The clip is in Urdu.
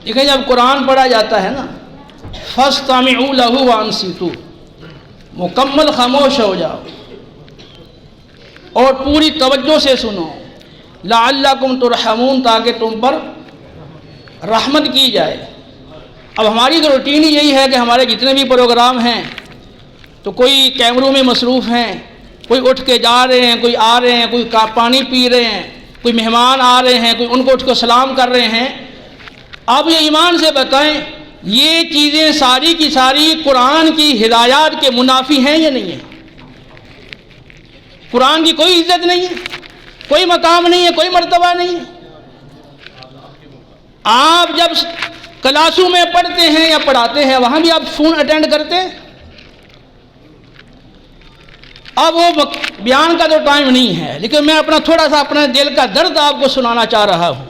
دیکھیں جب قرآن پڑھا جاتا ہے نا، فَاسْتَمِعُوا لَهُ وَأَنصِتُوا، مکمل خاموش ہو جاؤ اور پوری توجہ سے سنو، لعلکم ترحمون، تاکہ تم پر رحمت کی جائے۔ اب ہماری تو روٹین ہی یہی ہے کہ ہمارے جتنے بھی پروگرام ہیں تو کوئی کیمروں میں مصروف ہیں، کوئی اٹھ کے جا رہے ہیں، کوئی آ رہے ہیں، کوئی پانی پی رہے ہیں، کوئی مہمان آ رہے ہیں، کوئی ان کو اٹھ کے سلام کر رہے ہیں۔ آپ یہ ایمان سے بتائیں یہ چیزیں ساری کی ساری قرآن کی ہدایات کے منافی ہیں یا نہیں ہیں؟ قرآن کی کوئی عزت نہیں ہے، کوئی مقام نہیں ہے، کوئی مرتبہ نہیں ہے۔ آپ جب کلاسوں میں پڑھتے ہیں یا پڑھاتے ہیں وہاں بھی آپ فون اٹینڈ کرتے ہیں؟ اب وہ بیان کا تو ٹائم نہیں ہے، لیکن میں اپنا تھوڑا سا اپنے دل کا درد آپ کو سنانا چاہ رہا ہوں۔